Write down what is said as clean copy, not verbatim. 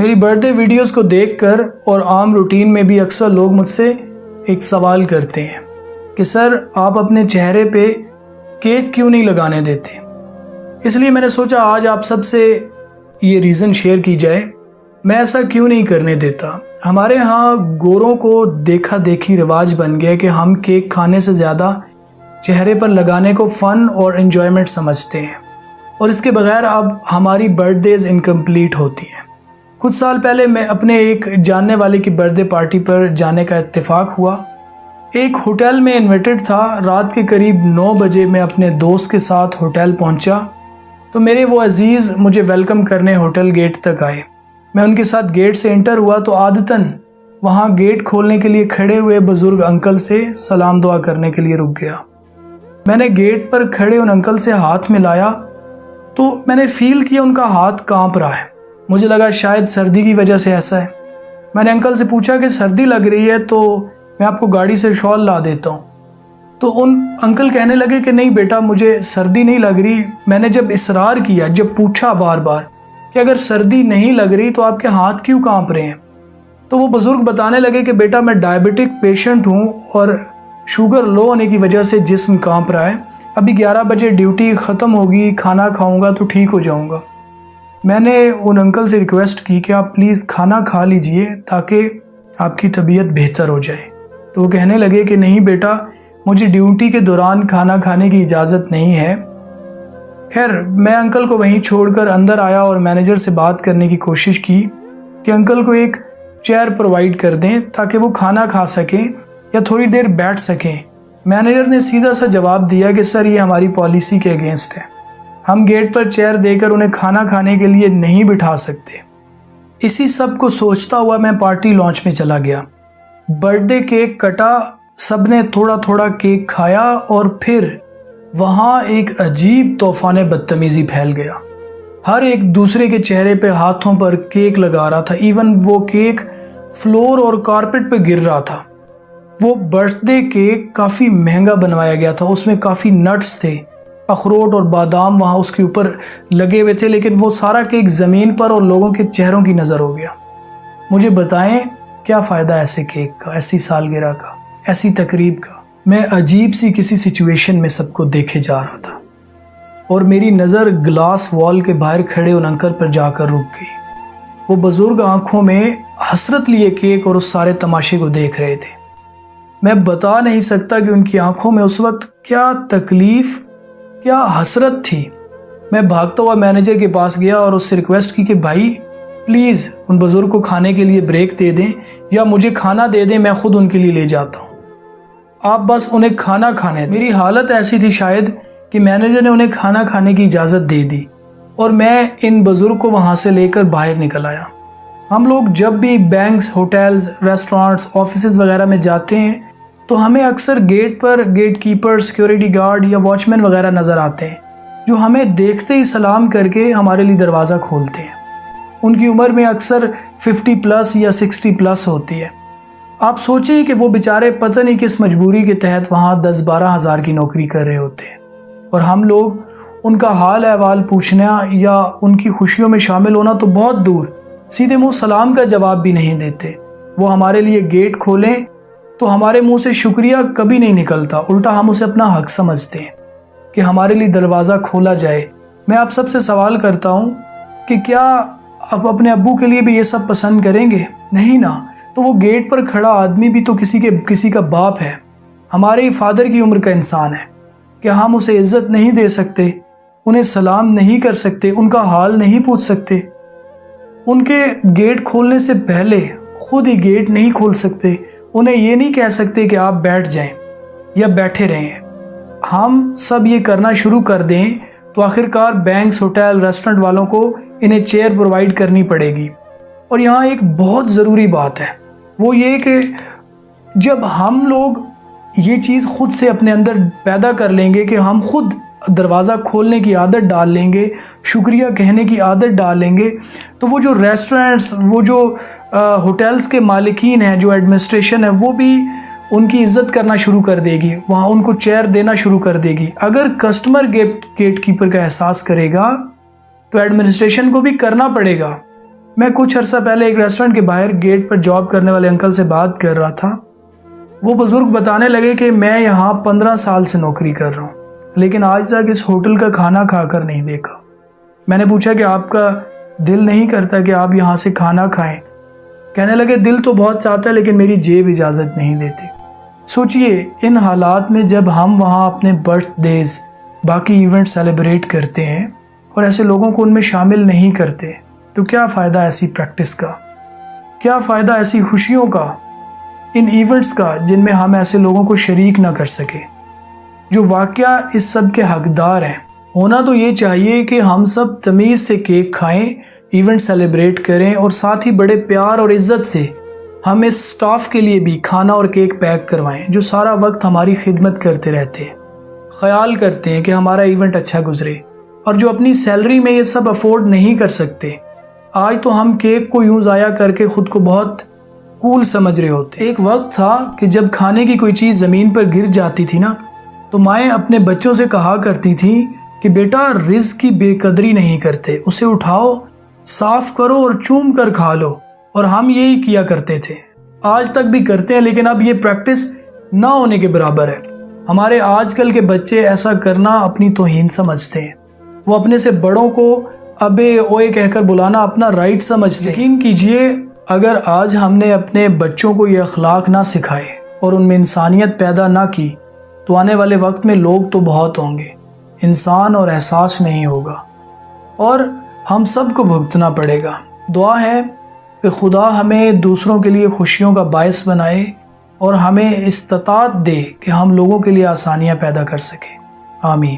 میری birth day videos کو دیکھ کر اور عام روٹین میں بھی اکثر لوگ مجھ سے ایک سوال کرتے ہیں کہ سر آپ اپنے چہرے پہ کیک کیوں نہیں لگانے دیتے. اس لیے میں نے سوچا آج آپ سب سے یہ ریزن شیئر کی جائے. میں ایسا کیوں نہیں کرنے دیتا. ہمارے ہاں گوروں کو دیکھا دیکھی رواج بن گیا کہ ہم کیک کھانے سے زیادہ چہرے پر لگانے کو فن اور انجوائمنٹ سمجھتے ہیں، اور اس کے بغیر اب ہماری برتھ ڈیز انکمپلیٹ ہوتی ہیں. کچھ سال پہلے میں اپنے ایک جاننے والے کی برتھ ڈے پارٹی پر جانے کا اتفاق ہوا. ایک ہوٹل میں انویٹڈ تھا. رات کے قریب 9 بجے میں اپنے دوست کے ساتھ ہوٹل پہنچا تو میرے وہ عزیز مجھے ویلکم کرنے ہوٹل گیٹ تک آئے. میں ان کے ساتھ گیٹ سے انٹر ہوا تو عادتاً وہاں گیٹ کھولنے کے لیے کھڑے ہوئے بزرگ انکل سے سلام دعا کرنے کے لیے رک گیا. میں نے گیٹ پر کھڑے ان انکل سے ہاتھ ملایا تو میں نے فیل کیا ان کا ہاتھ کانپ رہا ہے. مجھے لگا شاید سردی کی وجہ سے ایسا ہے. میں نے انکل سے پوچھا کہ سردی لگ رہی ہے تو میں آپ کو گاڑی سے شال لا دیتا ہوں. تو ان انکل کہنے لگے کہ نہیں بیٹا مجھے سردی نہیں لگ رہی. میں نے جب اصرار کیا، جب پوچھا بار بار کہ اگر سردی نہیں لگ رہی تو آپ کے ہاتھ کیوں کانپ رہے ہیں، تو وہ بزرگ بتانے لگے کہ بیٹا میں ڈائبٹک پیشنٹ ہوں اور شوگر لو ہونے کی وجہ سے جسم کانپ رہا ہے. ابھی 11 بجے ڈیوٹی ختم ہوگی، کھانا کھاؤں گا تو ٹھیک ہو جاؤں گا. میں نے ان انکل سے ریکویسٹ کی کہ آپ پلیز کھانا کھا لیجئے تاکہ آپ کی طبیعت بہتر ہو جائے. تو وہ کہنے لگے کہ نہیں بیٹا مجھے ڈیوٹی کے دوران کھانا کھانے کی اجازت نہیں ہے. خیر میں انکل کو وہیں چھوڑ کر اندر آیا اور مینیجر سے بات کرنے کی کوشش کی کہ انکل کو ایک چیئر پرووائڈ کر دیں تاکہ وہ کھانا کھا سکیں یا تھوڑی دیر بیٹھ سکیں. مینیجر نے سیدھا سا جواب دیا کہ سر یہ ہماری پالیسی کے اگینسٹ ہے، ہم گیٹ پر چیئر دے کر انہیں کھانا کھانے کے لیے نہیں بٹھا سکتے. اسی سب کو سوچتا ہوا میں پارٹی لانچ میں چلا گیا. برتھ ڈے کیک کٹا، سب نے تھوڑا تھوڑا کیک کھایا اور پھر وہاں ایک عجیب طوفان بدتمیزی پھیل گیا. ہر ایک دوسرے کے چہرے پہ ہاتھوں پر کیک لگا رہا تھا. ایون وہ کیک فلور اور کارپٹ پہ گر رہا تھا. وہ برتھ ڈے کیک کافی مہنگا بنوایا گیا تھا، اس میں کافی نٹس تھے، اخروٹ اور بادام وہاں اس کے اوپر لگے ہوئے تھے، لیکن وہ سارا کیک زمین پر اور لوگوں کے چہروں کی نظر ہو گیا. مجھے بتائیں کیا فائدہ ایسے کیک کا، ایسی سالگرہ کا، ایسی تقریب کا. میں عجیب سی کسی سچویشن میں سب کو دیکھے جا رہا تھا اور میری نظر گلاس وال کے باہر کھڑے ان انکل پر جا کر رک گئی. وہ بزرگ آنکھوں میں حسرت لیے کیک اور اس سارے تماشے کو دیکھ رہے تھے. میں بتا نہیں سکتا کہ ان کی آنکھوں میں اس وقت کیا تکلیف، کیا حسرت تھی. میں بھاگتا ہوا مینیجر کے پاس گیا اور اس سے ریکویسٹ کی کہ بھائی پلیز ان بزرگ کو کھانے کے لیے بریک دے دیں یا مجھے کھانا دے دیں، میں خود ان کے لیے لے جاتا ہوں، آپ بس انہیں کھانا کھانے. میری حالت ایسی تھی شاید کہ مینیجر نے انہیں کھانا کھانے کی اجازت دے دی اور میں ان بزرگ کو وہاں سے لے کر باہر نکل آیا. ہم لوگ جب بھی بینکس، ہوٹلز، ریسٹورانٹس، آفیسز وغیرہ میں جاتے ہیں تو ہمیں اکثر گیٹ پر گیٹ کیپر، سیکیورٹی گارڈ یا واچ مین وغیرہ نظر آتے ہیں جو ہمیں دیکھتے ہی سلام کر کے ہمارے لیے دروازہ کھولتے ہیں. ان کی عمر میں اکثر 50+ یا 60+ ہوتی ہے. آپ سوچیں کہ وہ بیچارے پتہ نہیں کس مجبوری کے تحت وہاں 10-12 ہزار کی نوکری کر رہے ہوتے ہیں، اور ہم لوگ ان کا حال احوال پوچھنا یا ان کی خوشیوں میں شامل ہونا تو بہت دور، سیدھے منہ سلام کا جواب بھی نہیں دیتے. وہ ہمارے لیے گیٹ کھولیں تو ہمارے منہ سے شکریہ کبھی نہیں نکلتا، الٹا ہم اسے اپنا حق سمجھتے ہیں کہ ہمارے لیے دروازہ کھولا جائے. میں آپ سب سے سوال کرتا ہوں کہ کیا آپ اپنے ابو کے لیے بھی یہ سب پسند کریں گے؟ نہیں نا. تو وہ گیٹ پر کھڑا آدمی بھی تو کسی کا باپ ہے، ہمارے ہی فادر کی عمر کا انسان ہے. کیا ہم اسے عزت نہیں دے سکتے، انہیں سلام نہیں کر سکتے، ان کا حال نہیں پوچھ سکتے؟ ان کے گیٹ کھولنے سے پہلے خود ہی گیٹ نہیں کھول سکتے، انہیں یہ نہیں کہہ سکتے کہ آپ بیٹھ جائیں یا بیٹھے رہیں. ہم سب یہ کرنا شروع کر دیں تو آخرکار بینکس، ہوٹل، ریسٹورنٹ والوں کو انہیں چیئر پرووائڈ کرنی پڑے گی. اور یہاں ایک بہت ضروری بات ہے، وہ یہ کہ جب ہم لوگ یہ چیز خود سے اپنے اندر پیدا کر لیں گے کہ ہم خود دروازہ کھولنے کی عادت ڈال لیں گے، شکریہ کہنے کی عادت ڈال لیں گے، تو وہ جو ریسٹورنٹس، وہ جو ہوٹلز کے مالکین ہیں، جو ایڈمنسٹریشن ہے، وہ بھی ان کی عزت کرنا شروع کر دے گی، وہاں ان کو چیئر دینا شروع کر دے گی. اگر کسٹمر گیٹ کیپر کا احساس کرے گا تو ایڈمنسٹریشن کو بھی کرنا پڑے گا. میں کچھ عرصہ پہلے ایک ریسٹورنٹ کے باہر گیٹ پر جاب کرنے والے انکل سے بات کر رہا تھا۔ وہ بزرگ بتانے لگے کہ میں یہاں 15 سال سے نوکری کر رہا ہوں، لیکن آج تک اس ہوٹل کا کھانا کھا کر نہیں دیکھا۔ میں نے پوچھا کہ آپ کا دل نہیں کرتا کہ آپ یہاں سے کھانا کھائیں؟ کہنے لگے دل تو بہت چاہتا ہے لیکن میری جیب اجازت نہیں دیتی۔ سوچئے ان حالات میں جب ہم وہاں اپنے برتھ ڈیز، باقی ایونٹ سیلیبریٹ کرتے ہیں اور ایسے لوگوں کو ان میں شامل نہیں کرتے، تو کیا فائدہ ایسی پریکٹس کا؟ کیا فائدہ ایسی خوشیوں کا، ان ایونٹس کا جن میں ہم ایسے لوگوں کو شریک نہ کر سکے جو واقعہ اس سب کے حقدار ہیں؟ ہونا تو یہ چاہیے کہ ہم سب تمیز سے کیک کھائیں، ایونٹ سیلیبریٹ کریں، اور ساتھ ہی بڑے پیار اور عزت سے ہم اس سٹاف کے لیے بھی کھانا اور کیک پیک کروائیں جو سارا وقت ہماری خدمت کرتے رہتے ہیں، خیال کرتے ہیں کہ ہمارا ایونٹ اچھا گزرے، اور جو اپنی سیلری میں یہ سب افورڈ نہیں کر سکتے۔ آج تو ہم کیک کو یوں ضائع کر کے خود کو بہت کول سمجھ رہے ہوتے۔ ایک وقت تھا کہ جب کھانے کی کوئی چیز زمین پر گر جاتی تھی نا، تو مائیں اپنے بچوں سے کہا کرتی تھیں کہ بیٹا رزق کی بے قدری نہیں کرتے، اسے اٹھاؤ، صاف کرو اور چوم کر کھا لو، اور ہم یہی کیا کرتے تھے، آج تک بھی کرتے ہیں، لیکن اب یہ پریکٹس نہ ہونے کے برابر ہے۔ ہمارے آج کل کے بچے ایسا کرنا اپنی توہین سمجھتے ہیں، وہ اپنے سے بڑوں کو ابے اوئے کہہ کر بلانا اپنا رائٹ سمجھتے ہیں۔ یقین کیجئے اگر آج ہم نے اپنے بچوں کو یہ اخلاق نہ سکھائے اور ان میں انسانیت پیدا نہ کی تو آنے والے وقت میں لوگ تو بہت ہوں گے، انسان اور احساس نہیں ہوگا، اور ہم سب کو بھگتنا پڑے گا۔ دعا ہے کہ خدا ہمیں دوسروں کے لیے خوشیوں کا باعث بنائے اور ہمیں استطاعت دے کہ ہم لوگوں کے لیے آسانیاں پیدا کر سکیں۔ آمین۔